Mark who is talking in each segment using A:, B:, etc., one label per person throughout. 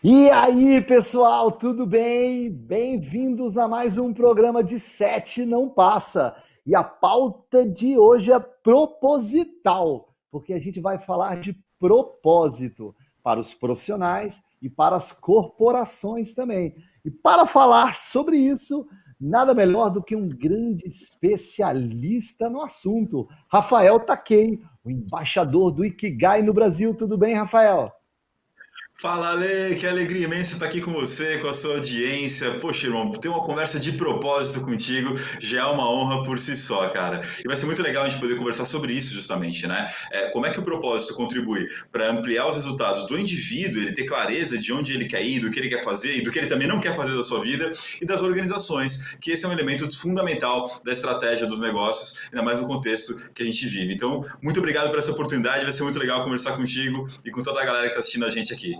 A: E aí, pessoal, tudo bem? Bem-vindos a mais um programa de Sete Não Passa. E a pauta de hoje é proposital, porque a gente vai falar de propósito para os profissionais e para as corporações também. E para falar sobre isso, nada melhor do que um grande especialista no assunto, Rafael Takei, o embaixador do Ikigai no Brasil. Tudo bem, Rafael?
B: Fala, Ale, que alegria imensa estar aqui com você, com a sua audiência. Poxa, irmão, ter uma conversa de propósito contigo já é uma honra por si só, cara. E vai ser muito legal a gente poder conversar sobre isso, justamente, né? Como é que o propósito contribui para ampliar os resultados do indivíduo, ele ter clareza de onde ele quer ir, do que ele quer fazer e do que ele também não quer fazer da sua vida, e das organizações, que esse é um elemento fundamental da estratégia dos negócios, ainda mais no contexto que a gente vive. Então, muito obrigado por essa oportunidade, vai ser muito legal conversar contigo e com toda a galera que está assistindo a gente aqui.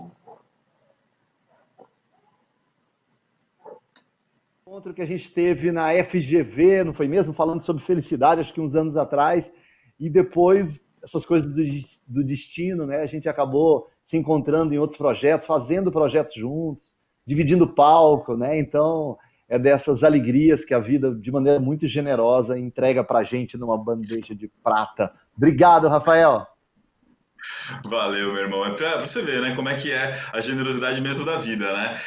A: Encontro que a gente teve na FGV, não foi mesmo? Falando sobre felicidade, acho que uns anos atrás, e depois essas coisas do destino, né? A gente acabou se encontrando em outros projetos, fazendo projetos juntos, dividindo palco, né? Então, é dessas alegrias que a vida, de maneira muito generosa, entrega pra gente numa bandeja de prata. Obrigado, Rafael.
B: Valeu, meu irmão. É pra você ver, né, como é que é a generosidade mesmo da vida, né?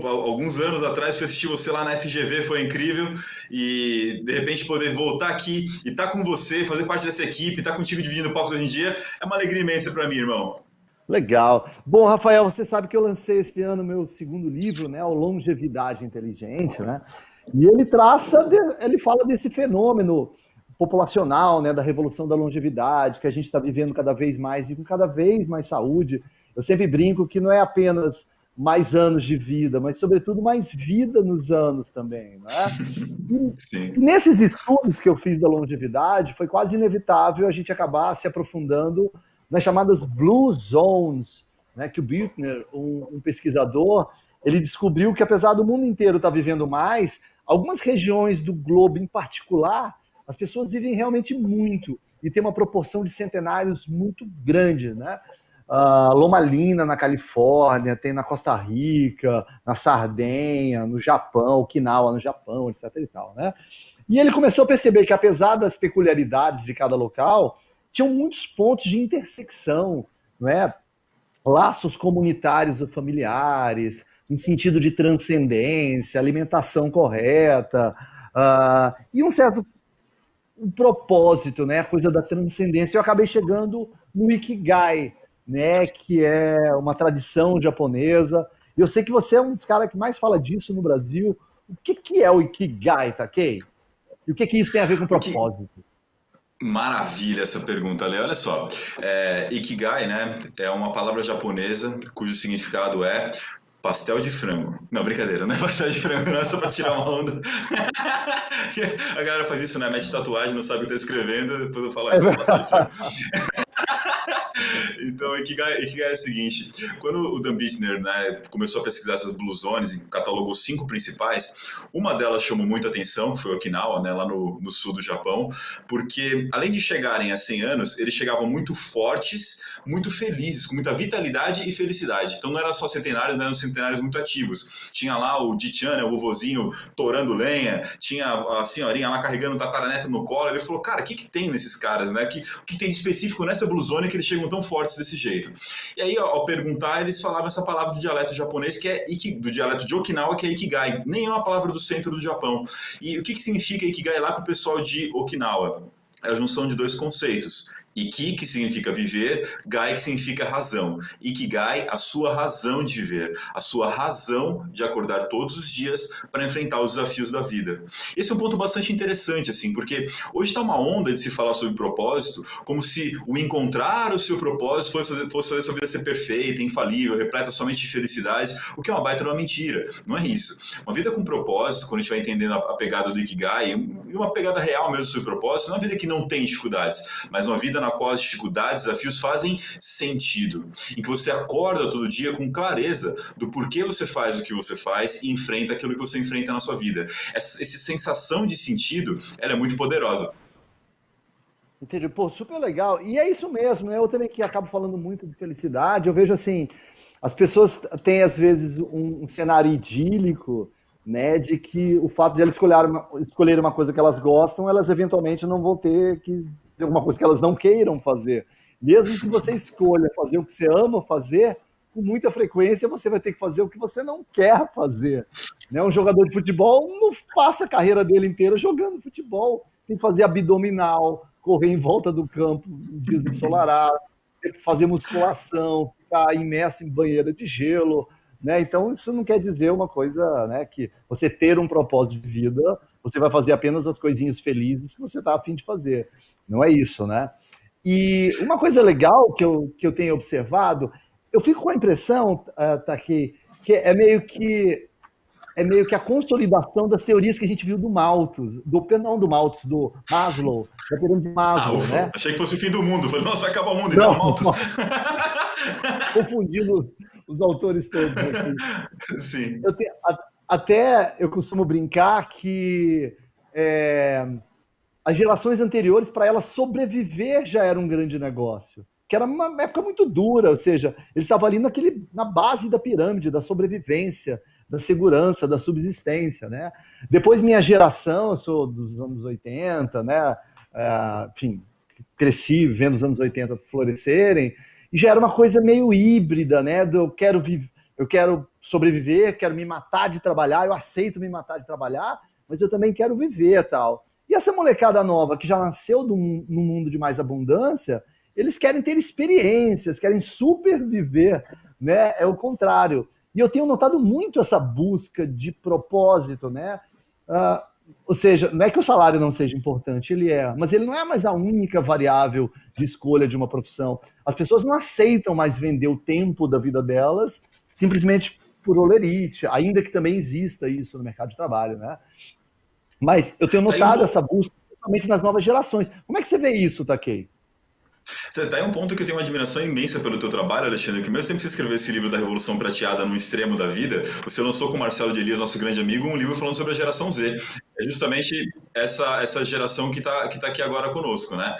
B: Alguns anos atrás, fui assistir você lá na FGV, foi incrível. E, de repente, poder voltar aqui e estar com você, fazer parte dessa equipe, estar contigo dividindo palcos hoje em dia, é uma alegria imensa para mim, irmão.
A: Legal. Bom, Rafael, você sabe que eu lancei esse ano meu segundo livro, né, o Longevidade Inteligente, né? E ele fala desse fenômeno populacional, né, da revolução da longevidade, que a gente está vivendo cada vez mais e com cada vez mais saúde. Eu sempre brinco que não é apenas mais anos de vida, mas sobretudo mais vida nos anos também, né? E
B: Sim.
A: nesses estudos que eu fiz da longevidade, foi quase inevitável a gente acabar se aprofundando nas chamadas Blue Zones, né, que o Buechner, um pesquisador, ele descobriu que apesar do mundo inteiro estar vivendo mais, algumas regiões do globo em particular, as pessoas vivem realmente muito e tem uma proporção de centenários muito grande, né? Loma Linda, na Califórnia, tem na Costa Rica, na Sardenha, no Japão, Okinawa, no Japão, etc. E tal, né? E ele começou a perceber que, apesar das peculiaridades de cada local, tinham muitos pontos de intersecção, não é? Laços comunitários ou familiares, em sentido de transcendência, alimentação correta, e um certo propósito, né? A coisa da transcendência. Eu acabei chegando no Ikigai, né? Que é uma tradição japonesa. E eu sei que você é um dos caras que mais fala disso no Brasil. O que é o Ikigai, Takei? E o que isso tem a ver com
B: O que
A: propósito?
B: Maravilha essa pergunta, Ale. Olha só, Ikigai, né, é uma palavra japonesa cujo significado é pastel de frango. Não, brincadeira, não é pastel de frango, não é só pra tirar uma onda. A galera faz isso, né? Mete tatuagem, não sabe o que tá escrevendo, depois eu falo, isso é pastel de frango. Então, Ikigai é o seguinte: quando o Dan Bittner, né, começou a pesquisar essas Blue Zones e catalogou 5 principais, uma delas chamou muita atenção, que foi Okinawa, né, lá no sul do Japão, porque além de chegarem a 100 anos, eles chegavam muito fortes, muito felizes, com muita vitalidade e felicidade. Então não era só centenários, não eram centenários muito ativos. Tinha lá o Dichan, né, o vovozinho torando lenha, tinha a senhorinha lá carregando o tataraneto no colo. Ele falou, cara, o que tem nesses caras, né? O que tem de específico nessa Blue Zone que eles chegam tão fortes desse jeito? E aí, ao perguntar, eles falavam essa palavra do dialeto japonês, que é do dialeto de Okinawa, que é Ikigai. Nem é uma palavra do centro do Japão. E o que significa Ikigai lá para o pessoal de Okinawa? É a junção de 2 conceitos. Iki, que significa viver, Gai, que significa razão. Ikigai, a sua razão de viver, a sua razão de acordar todos os dias para enfrentar os desafios da vida. Esse é um ponto bastante interessante, assim, porque hoje está uma onda de se falar sobre propósito, como se o encontrar o seu propósito fosse fazer a sua vida ser perfeita, infalível, repleta somente de felicidades, o que é uma baita de uma mentira. Não é isso. Uma vida com propósito, quando a gente vai entendendo a pegada do Ikigai, e uma pegada real mesmo do seu propósito, não é uma vida que não tem dificuldades, mas uma vida na qual as dificuldades, desafios fazem sentido. Em que você acorda todo dia com clareza do porquê você faz o que você faz e enfrenta aquilo que você enfrenta na sua vida. Essa sensação de sentido, ela é muito poderosa.
A: Entendi. Pô, super legal. E é isso mesmo, né? Eu também que acabo falando muito de felicidade, eu vejo assim, As pessoas têm, às vezes, um cenário idílico, né, de que o fato de elas escolherem uma coisa que elas gostam, elas eventualmente não vão ter que ter alguma coisa que elas não queiram fazer. Mesmo que você escolha fazer o que você ama fazer, com muita frequência você vai ter que fazer o que você não quer fazer. Né? Um jogador de futebol não passa a carreira dele inteira jogando futebol. Tem que fazer abdominal, correr em volta do campo em dias ensolarados, fazer musculação, ficar imerso em banheira de gelo, né? Então isso não quer dizer uma coisa, né, que você ter um propósito de vida, você vai fazer apenas as coisinhas felizes que você está a fim de fazer. Não é isso, né? E uma coisa legal que eu tenho observado, eu fico com a impressão, Taki, que é meio que a consolidação das teorias que a gente viu do Malthus, não do Malthus, do Maslow, da pirâmide de
B: Ah,
A: Maslow,
B: ufa,
A: né?
B: achei que fosse o fim do mundo. Falei, nossa, vai acabar o mundo então,
A: Não,
B: Malthus.
A: confundindo os autores todos aqui.
B: Sim.
A: Até eu costumo brincar que as gerações anteriores, para elas sobreviver, já era um grande negócio. Que era uma época muito dura, ou seja, eles estavam ali na base da pirâmide, da sobrevivência, da segurança, da subsistência, né? Depois minha geração, eu sou dos anos 80, né? Enfim, cresci vendo os anos 80 florescerem, e já era uma coisa meio híbrida, né? Eu quero sobreviver, quero me matar de trabalhar, eu aceito me matar de trabalhar, mas eu também quero viver tal. E essa molecada nova que já nasceu num mundo de mais abundância, eles querem ter experiências, querem superviver, né? É o contrário. E eu tenho notado muito essa busca de propósito, né? Ou seja, não é que o salário não seja importante, ele é, mas ele não é mais a única variável de escolha de uma profissão. As pessoas não aceitam mais vender o tempo da vida delas simplesmente por olerite, ainda que também exista isso no mercado de trabalho, né? Mas eu tenho notado essa busca, principalmente nas novas gerações. Como é que você vê isso, Takei?
B: Você tá em um ponto que eu tenho uma admiração imensa pelo teu trabalho, Alexandre, que mesmo tempo que você escreveu esse livro da Revolução Prateada no extremo da vida, você lançou com o Marcelo de Elias, nosso grande amigo, um livro falando sobre a geração Z. É justamente essa geração que tá aqui agora conosco, né?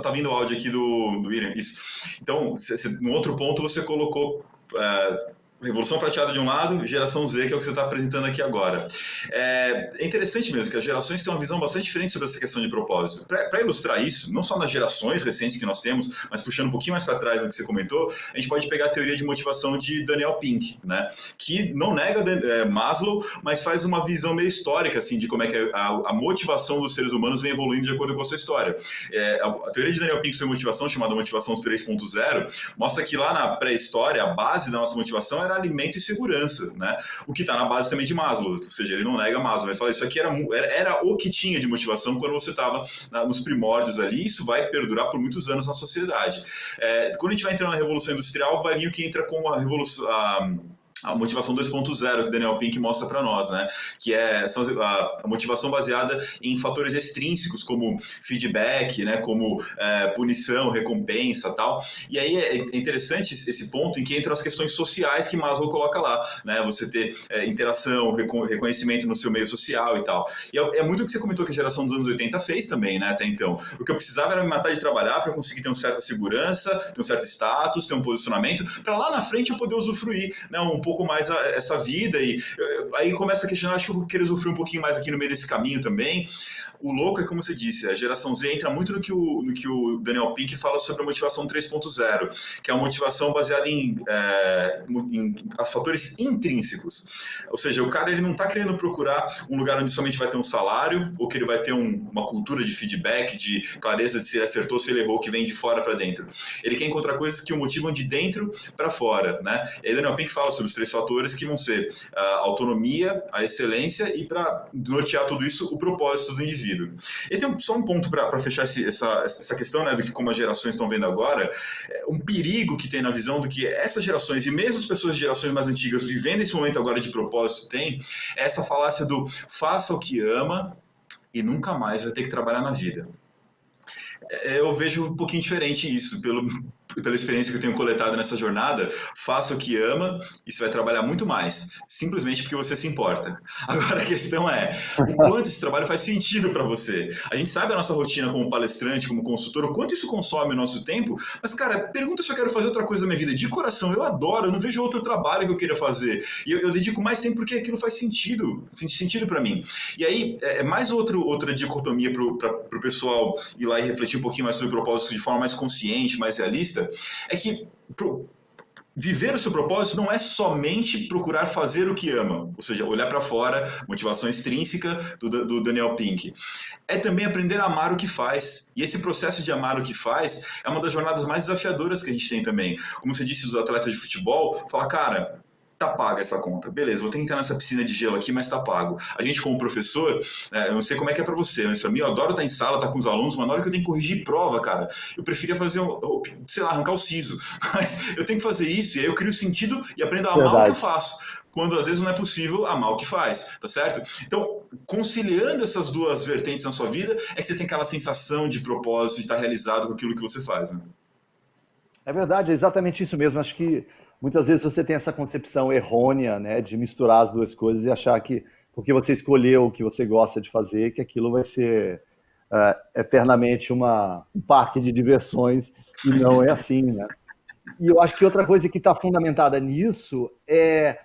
B: Tá vindo o áudio aqui do William, isso. Então, no outro ponto você colocou Revolução Prateada de um lado, geração Z, que é o que você está apresentando aqui agora. É interessante mesmo que as gerações têm uma visão bastante diferente sobre essa questão de propósito. Para ilustrar isso, não só nas gerações recentes que nós temos, mas puxando um pouquinho mais para trás do que você comentou, a gente pode pegar a teoria de motivação de Daniel Pink, né? Que não nega Maslow, mas faz uma visão meio histórica assim, de como é que a motivação dos seres humanos vem evoluindo de acordo com a sua história. A teoria de Daniel Pink sobre motivação, chamada motivação 3.0, mostra que lá na pré-história, a base da nossa motivação era alimento e segurança, né? O que está na base também de Maslow, ou seja, ele não nega Maslow, ele fala isso aqui era o que tinha de motivação quando você estava nos primórdios ali, isso vai perdurar por muitos anos na sociedade. Quando a gente vai entrando na Revolução Industrial, vai vir o que entra com a Revolução... A motivação 2.0 que Daniel Pink mostra para nós, né? Que é a motivação baseada em fatores extrínsecos, como feedback, né? Como punição, recompensa, tal. E aí é interessante esse ponto em que entram as questões sociais que Maslow coloca lá, né? Você ter interação, reconhecimento no seu meio social e tal. E é muito o que você comentou que a geração dos anos 80 fez também, né? Até então. O que eu precisava era me matar de trabalhar para conseguir ter uma certa segurança, ter um certo status, ter um posicionamento, para lá na frente eu poder usufruir, né? Um pouco mais essa vida e aí começa a questionar, acho que eu vou querer usufruir um pouquinho mais aqui no meio desse caminho também. O louco é como você disse, a geração Z entra muito no que o Daniel Pink fala sobre a motivação 3.0, que é uma motivação baseada em fatores intrínsecos. Ou seja, o cara ele não está querendo procurar um lugar onde somente vai ter um salário ou que ele vai ter uma cultura de feedback, de clareza de se ele acertou, se ele errou, que vem de fora para dentro. Ele quer encontrar coisas que o motivam de dentro para fora, né? E aí Daniel Pink fala sobre os 3 fatores que vão ser a autonomia, a excelência e, para nortear tudo isso, o propósito do indivíduo. E tem só um ponto para fechar essa questão, né, do que como as gerações estão vendo agora, um perigo que tem na visão do que essas gerações, e mesmo as pessoas de gerações mais antigas vivendo esse momento agora de propósito, tem é essa falácia do faça o que ama e nunca mais vai ter que trabalhar na vida. Eu vejo um pouquinho diferente isso, pela experiência que eu tenho coletado nessa jornada, faça o que ama e você vai trabalhar muito mais, simplesmente porque você se importa. Agora a questão é, o quanto esse trabalho faz sentido para você. A gente sabe a nossa rotina como palestrante, como consultor, o quanto isso consome o nosso tempo, mas cara, pergunta se eu quero fazer outra coisa na minha vida. De coração, eu adoro, eu não vejo outro trabalho que eu queira fazer. E eu dedico mais tempo porque aquilo faz sentido para mim. E aí, é mais outra dicotomia para o pessoal ir lá e refletir um pouquinho mais sobre o propósito de forma mais consciente, mais realista, é que viver o seu propósito não é somente procurar fazer o que ama, ou seja, olhar para fora, motivação extrínseca do Daniel Pink. É também aprender a amar o que faz. E esse processo de amar o que faz é uma das jornadas mais desafiadoras que a gente tem também. Como você disse dos atletas de futebol, fala, cara, tá paga essa conta. Beleza, vou ter que entrar nessa piscina de gelo aqui, mas tá pago. A gente como professor, eu não sei como é que é para você, mas para mim eu adoro estar em sala, estar com os alunos, mas na hora que eu tenho que corrigir prova, cara, eu preferia fazer, sei lá, arrancar o siso. Mas eu tenho que fazer isso e aí eu crio sentido e aprendo a amar o que eu
A: Verdade.
B: faço. Quando às vezes não é possível amar o que faz, tá certo? Então, conciliando essas duas vertentes na sua vida, é que você tem aquela sensação de propósito, de estar realizado com aquilo que você faz, né?
A: É verdade, é exatamente isso mesmo. Acho que muitas vezes você tem essa concepção errônea, né, de misturar as duas coisas e achar que porque você escolheu o que você gosta de fazer, que aquilo vai ser eternamente um parque de diversões, e não é assim, né? E eu acho que outra coisa que está fundamentada nisso é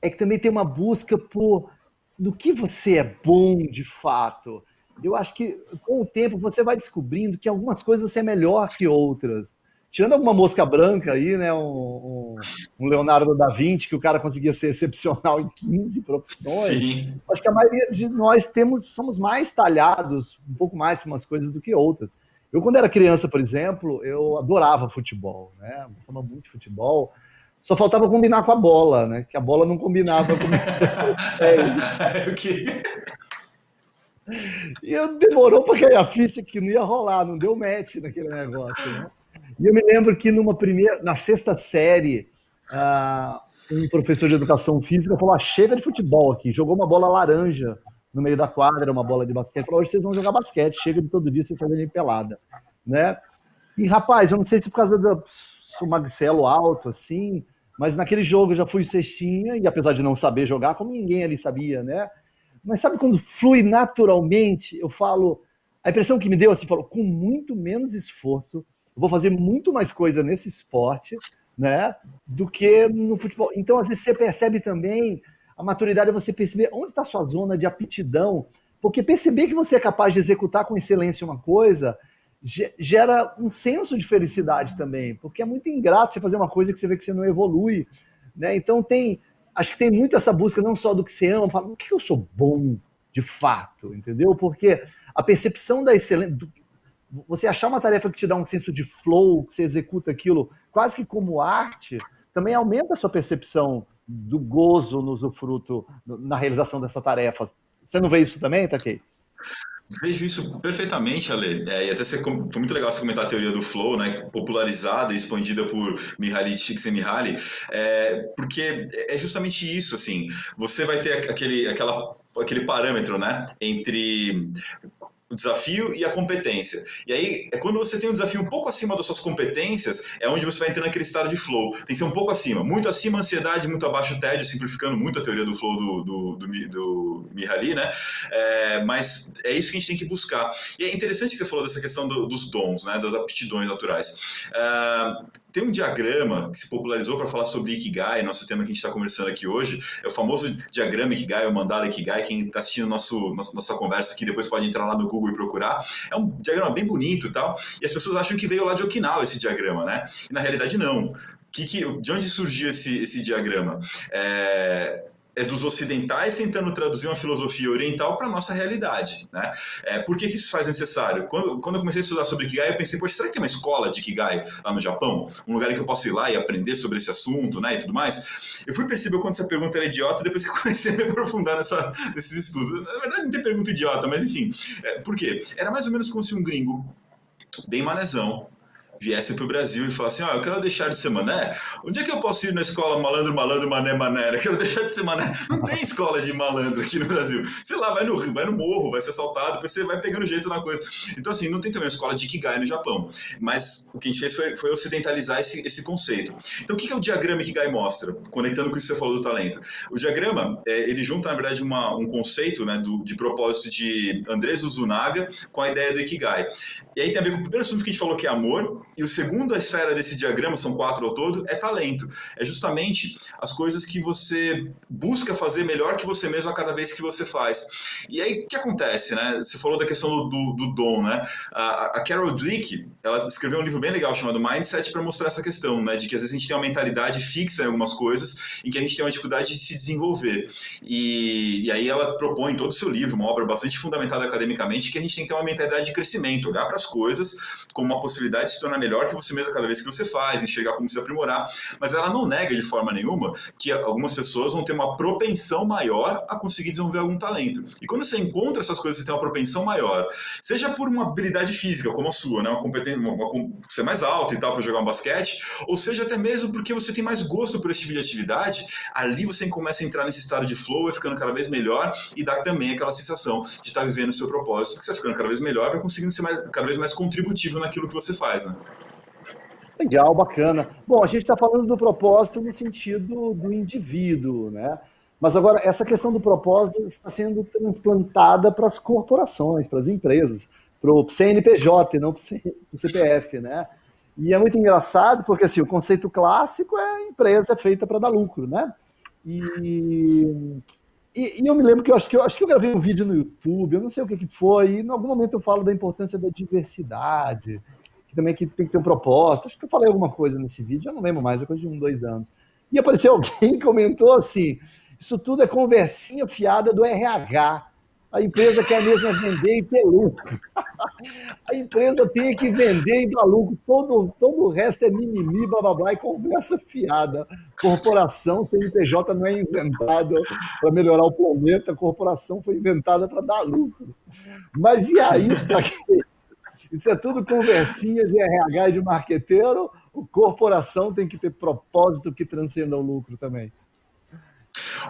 A: que também tem uma busca por no que você é bom de fato. Eu acho que com o tempo você vai descobrindo que algumas coisas você é melhor que outras. Tirando alguma mosca branca aí, né? Um Leonardo da Vinci, que o cara conseguia ser excepcional em 15 profissões.
B: Sim.
A: Acho que a maioria de nós somos mais talhados, um pouco mais para umas coisas do que outras. Eu, quando era criança, por exemplo, eu adorava futebol, né? Gostava muito de futebol. Só faltava combinar com a bola, né? Que a bola não combinava com meus pés.
B: Ok.
A: E eu demorou para cair a ficha que não ia rolar, não deu match naquele negócio, né? E eu me lembro que na sexta série, um professor de educação física falou: chega de futebol aqui, jogou uma bola laranja no meio da quadra, uma bola de basquete, falou: hoje vocês vão jogar basquete, chega de todo dia vocês fazerem pelada, né? E rapaz, eu não sei se por causa do sou magricelo alto, assim, mas naquele jogo eu já fui cestinha, e apesar de não saber jogar, como ninguém ali sabia, né? Mas sabe quando flui naturalmente? Eu falo, a impressão que me deu assim, falou, com muito menos esforço, eu vou fazer muito mais coisa nesse esporte, né, do que no futebol. Então, às vezes você percebe também a maturidade é você perceber onde está a sua zona de aptidão, porque perceber que você é capaz de executar com excelência uma coisa gera um senso de felicidade também, porque é muito ingrato você fazer uma coisa que você vê que você não evolui, né? Então acho que tem muito essa busca não só do que você ama, fala, o que eu sou bom de fato, entendeu? Porque a percepção da excelência, você achar uma tarefa que te dá um senso de flow, que você executa aquilo quase que como arte, também aumenta a sua percepção do gozo no usufruto, na realização dessa tarefa. Você não vê isso também, Takei?
B: Vejo isso perfeitamente, Ale. E até foi muito legal você comentar a teoria do flow, né? Popularizada e expandida por Mihaly Csikszentmihalyi, porque é justamente isso, assim. Você vai ter aquele parâmetro, né? Entre o desafio e a competência. E aí, é quando você tem um desafio um pouco acima das suas competências, é onde você vai entrar naquele estado de flow. Tem que ser um pouco acima. Muito acima ansiedade, muito abaixo tédio, simplificando muito a teoria do flow do Mihaly, né? Mas é isso que a gente tem que buscar. E é interessante que você falou dessa questão dos dons, né? Das aptidões naturais. Tem um diagrama que se popularizou para falar sobre Ikigai, nosso tema que a gente está conversando aqui hoje, é o famoso diagrama Ikigai, o Mandala Ikigai. Quem está assistindo nossa conversa aqui depois pode entrar lá no Google e procurar. É um diagrama bem bonito e tal, e as pessoas acham que veio lá de Okinawa esse diagrama, né? E na realidade não. De onde surgiu esse diagrama? É dos ocidentais tentando traduzir uma filosofia oriental para a nossa realidade, né? Por que isso faz necessário? Quando eu comecei a estudar sobre Ikigai, eu pensei, poxa, será que tem uma escola de Ikigai lá no Japão? Um lugar em que eu posso ir lá e aprender sobre esse assunto, né, e tudo mais? Eu fui perceber quando essa pergunta era idiota depois que eu comecei a me aprofundar nesses estudos. Na verdade, não tem pergunta idiota, mas enfim. Por quê? Era mais ou menos como se um gringo, bem manezão, viesse para o Brasil e falasse, eu quero deixar de ser mané, onde é que eu posso ir na escola malandro, malandro, mané, mané? Eu quero deixar de ser mané. Não tem escola de malandro aqui no Brasil. Sei lá, vai no morro, vai ser assaltado, depois você vai pegando jeito na coisa. Então, assim, não tem também uma escola de Ikigai no Japão. Mas o que a gente fez foi ocidentalizar esse conceito. Então, o que o diagrama Ikigai mostra? Conectando com isso que você falou do talento. O diagrama, ele junta, na verdade, um conceito, né, de propósito de Andrés Uzunaga com a ideia do Ikigai. E aí tem a ver com o primeiro assunto que a gente falou, que é amor, e o segundo esfera desse diagrama, são 4 ao todo, é talento. É justamente as coisas que você busca fazer melhor que você mesmo a cada vez que você faz. E aí, o que acontece, né? Você falou da questão do dom, né? A Carol Dweck, ela escreveu um livro bem legal chamado Mindset para mostrar essa questão, né? De que às vezes a gente tem uma mentalidade fixa em algumas coisas, em que a gente tem uma dificuldade de se desenvolver. E aí ela propõe em todo o seu livro, uma obra bastante fundamentada academicamente, que a gente tem que ter uma mentalidade de crescimento, olhar para as coisas como uma possibilidade de se tornar melhor que você mesmo a cada vez que você faz, enxergar como se aprimorar, mas ela não nega de forma nenhuma que algumas pessoas vão ter uma propensão maior a conseguir desenvolver algum talento. E quando você encontra essas coisas, você tem uma propensão maior, seja por uma habilidade física como a sua, né, uma competência, você é mais alto e tal para jogar um basquete, ou seja até mesmo porque você tem mais gosto por esse tipo de atividade, ali você começa a entrar nesse estado de flow, vai ficando cada vez melhor e dá também aquela sensação de estar vivendo o seu propósito, que você vai ficando cada vez melhor, vai conseguindo ser cada vez mais contributivo naquilo que você faz, né?
A: Legal, bacana. Bom, a gente está falando do propósito no sentido do indivíduo, né? Mas agora, essa questão do propósito está sendo transplantada para as corporações, para as empresas, para o CNPJ, não para o CPF, né? E é muito engraçado, porque assim, o conceito clássico é a empresa feita para dar lucro, né? E eu me lembro que eu acho que eu gravei um vídeo no YouTube, eu não sei o que foi, e em algum momento eu falo da importância da diversidade, que também que tem que ter um propósito. Acho que eu falei alguma coisa nesse vídeo, eu não lembro mais, é coisa de 2 anos. E apareceu alguém que comentou assim: isso tudo é conversinha fiada do RH. A empresa quer mesmo vender e ter lucro. A empresa tem que vender e dar lucro. Todo o resto é mimimi, blá blá blá, e conversa fiada. Corporação, CNPJ não é inventado para melhorar o planeta, a corporação foi inventada para dar lucro. Mas e aí, para quê? Isso é tudo conversinha de RH e de marqueteiro. O corporação tem que ter propósito que transcenda o lucro também.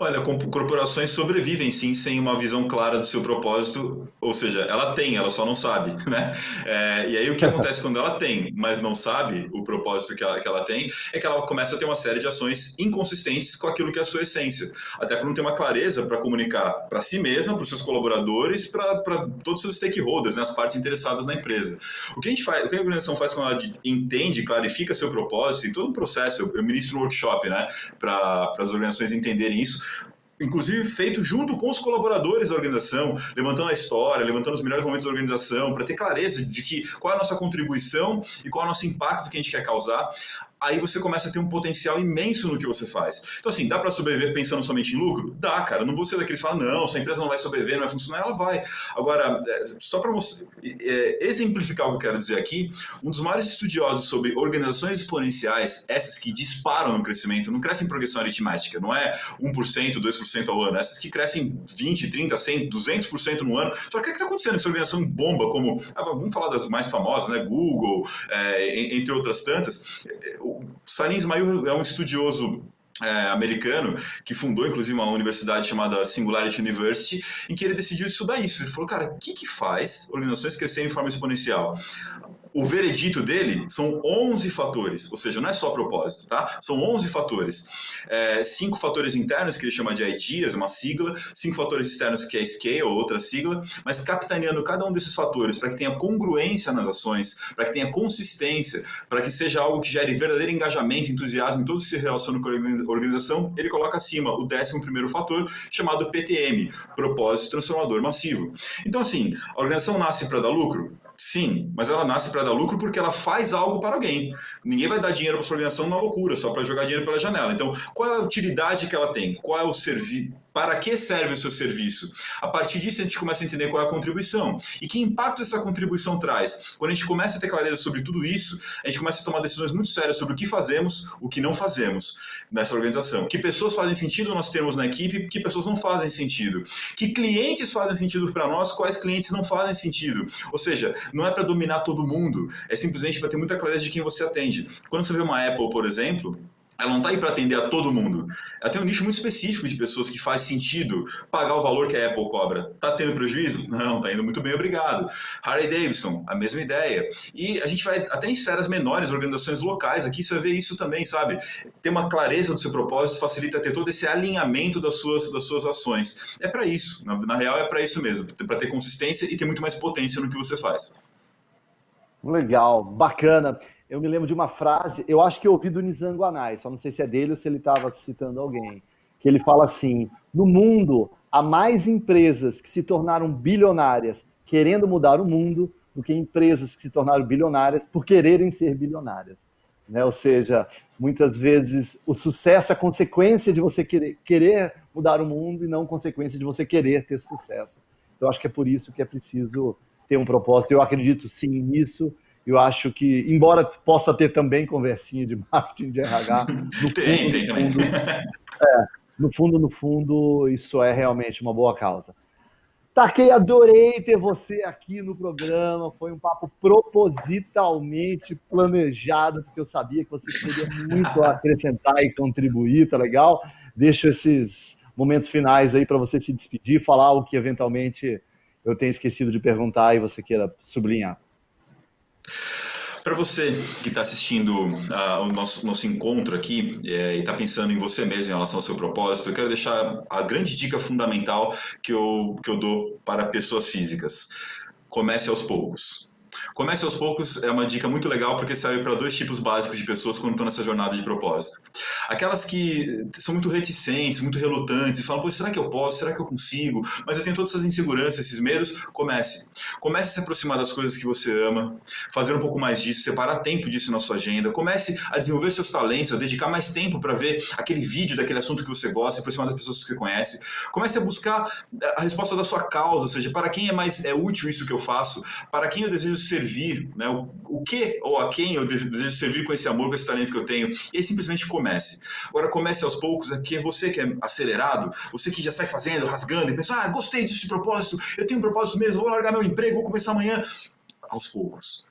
B: Olha, corporações sobrevivem sim sem uma visão clara do seu propósito, ou seja, ela só não sabe, né? E aí o que acontece quando ela tem, mas não sabe o propósito que ela tem, é que ela começa a ter uma série de ações inconsistentes com aquilo que é a sua essência, até por não ter uma clareza para comunicar para si mesma, para os seus colaboradores, para todos os seus stakeholders, né, as partes interessadas na empresa. O que a gente faz, o que a organização faz quando ela entende, clarifica seu propósito, em todo um processo, eu ministro um workshop, né, para as organizações entenderem isso, inclusive feito junto com os colaboradores da organização, levantando a história, levantando os melhores momentos da organização, para ter clareza de qual é a nossa contribuição e qual é o nosso impacto que a gente quer causar. Aí você começa a ter um potencial imenso no que você faz. Então, assim, dá para sobreviver pensando somente em lucro? Dá, cara. Não vou ser daqueles que falam, não, sua empresa não vai sobreviver, não vai funcionar, ela vai. Agora, só para exemplificar o que eu quero dizer aqui, um dos maiores estudiosos sobre organizações exponenciais, essas que disparam no crescimento, não crescem em progressão aritmética, não é 1%, 2% ao ano, essas que crescem 20, 30, 100, 200% no ano. Só que o que está acontecendo nessa organização bomba, como, vamos falar das mais famosas, né, Google, entre outras tantas. O Salim Ismail é um estudioso americano, que fundou inclusive uma universidade chamada Singularity University, em que ele decidiu estudar isso. Ele falou, cara, o que faz organizações crescerem de forma exponencial? O veredito dele são 11 fatores, ou seja, não é só propósito, tá? São 11 fatores. 5 fatores internos, que ele chama de ideas, uma sigla, 5 fatores externos, que é scale, outra sigla, mas capitaneando cada um desses fatores para que tenha congruência nas ações, para que tenha consistência, para que seja algo que gere verdadeiro engajamento, entusiasmo em todo que se relaciona com a organização, ele coloca acima o 11º fator, chamado PTM, Propósito Transformador Massivo. Então, assim, a organização nasce para dar lucro? Sim, mas ela nasce para dar lucro porque ela faz algo para alguém. Ninguém vai dar dinheiro para sua organização na loucura, só para jogar dinheiro pela janela. Então, qual é a utilidade que ela tem? Qual é o Para que serve o seu serviço? A partir disso, a gente começa a entender qual é a contribuição. E que impacto essa contribuição traz? Quando a gente começa a ter clareza sobre tudo isso, a gente começa a tomar decisões muito sérias sobre o que fazemos, o que não fazemos nessa organização. Que pessoas fazem sentido nós temos na equipe, que pessoas não fazem sentido. Que clientes fazem sentido para nós, quais clientes não fazem sentido. Ou seja, não é para dominar todo mundo, é simplesmente para ter muita clareza de quem você atende. Quando você vê uma Apple, por exemplo, ela não está aí para atender a todo mundo. Ela tem um nicho muito específico de pessoas que faz sentido pagar o valor que a Apple cobra. Está tendo prejuízo? Não, está indo muito bem, obrigado. Harley Davidson, a mesma ideia. E a gente vai até em esferas menores, organizações locais, aqui você vai ver isso também, sabe? Ter uma clareza do seu propósito facilita ter todo esse alinhamento das suas ações. É para isso, na real é para isso mesmo, para ter consistência e ter muito mais potência no que você faz.
A: Legal, bacana. Eu me lembro de uma frase, eu acho que eu ouvi do Nizam Guanais, só não sei se é dele ou se ele estava citando alguém, que ele fala assim: no mundo há mais empresas que se tornaram bilionárias querendo mudar o mundo do que empresas que se tornaram bilionárias por quererem ser bilionárias. Né? Ou seja, muitas vezes o sucesso é consequência de você querer mudar o mundo e não consequência de você querer ter sucesso. Então, acho que é por isso que é preciso ter um propósito. Eu acredito sim nisso. Eu acho que, embora possa ter também conversinha de marketing de RH, no fundo, isso é realmente uma boa causa. Takei, adorei ter você aqui no programa. Foi um papo propositalmente planejado, porque eu sabia que você teria muito a acrescentar e contribuir, tá legal? Deixo esses momentos finais aí para você se despedir, falar o que eventualmente eu tenho esquecido de perguntar e você queira sublinhar.
B: Para você que está assistindo o nosso encontro aqui e está pensando em você mesmo em relação ao seu propósito, eu quero deixar a grande dica fundamental que eu dou para pessoas físicas. Comece aos poucos. Comece aos poucos é uma dica muito legal porque serve para dois tipos básicos de pessoas quando estão nessa jornada de propósito. Aquelas que são muito reticentes, muito relutantes e falam: pô, será que eu posso? Será que eu consigo? Mas eu tenho todas essas inseguranças, esses medos. Comece. Comece a se aproximar das coisas que você ama, fazer um pouco mais disso, separar tempo disso na sua agenda. Comece a desenvolver seus talentos, a dedicar mais tempo para ver aquele vídeo daquele assunto que você gosta, se aproximar das pessoas que você conhece. Comece a buscar a resposta da sua causa, ou seja, para quem é útil isso que eu faço, para quem eu desejo servir, né? O que ou a quem eu desejo servir com esse amor, com esse talento que eu tenho. E aí simplesmente comece. Agora comece aos poucos, é que você que é acelerado, você que já sai fazendo, rasgando e pensa: gostei desse propósito, eu tenho um propósito mesmo, vou largar meu emprego, vou começar amanhã. Aos poucos.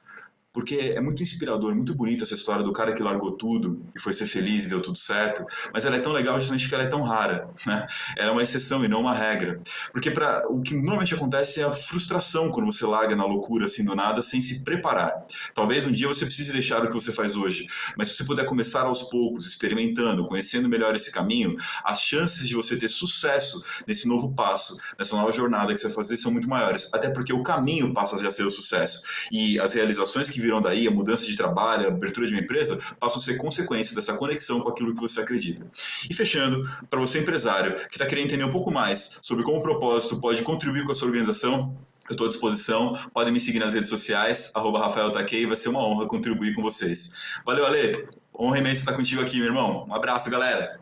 B: Porque é muito inspirador, muito bonita essa história do cara que largou tudo e foi ser feliz e deu tudo certo, mas ela é tão legal justamente porque ela é tão rara, né? Ela é uma exceção e não uma regra. Porque o que normalmente acontece é a frustração quando você larga na loucura assim do nada sem se preparar. Talvez um dia você precise deixar o que você faz hoje, mas se você puder começar aos poucos, experimentando, conhecendo melhor esse caminho, as chances de você ter sucesso nesse novo passo, nessa nova jornada que você vai fazer são muito maiores. Até porque o caminho passa a já ser o sucesso. E as realizações que virão daí, a mudança de trabalho, a abertura de uma empresa, passam a ser consequências dessa conexão com aquilo que você acredita. E fechando, para você empresário que está querendo entender um pouco mais sobre como o propósito pode contribuir com a sua organização, eu estou à disposição, podem me seguir nas redes sociais, @RafaelTakei, vai ser uma honra contribuir com vocês. Valeu, Ale, honra imensa estar contigo aqui, meu irmão. Um abraço, galera.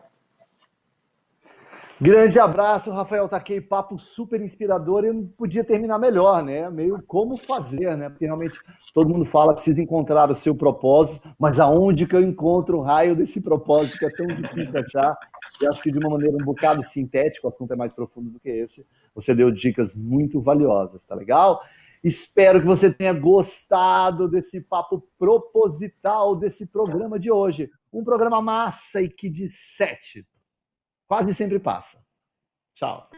A: Grande abraço, Rafael Takei, papo super inspirador e não podia terminar melhor, né? Meio como fazer, né? Porque realmente todo mundo fala que precisa encontrar o seu propósito, mas aonde que eu encontro o raio desse propósito que é tão difícil de achar? E acho que de uma maneira um bocado sintética, o assunto é mais profundo do que esse, você deu dicas muito valiosas, tá legal? Espero que você tenha gostado desse papo proposital desse programa de hoje. Um programa massa e que de 7. Quase sempre passa. Tchau.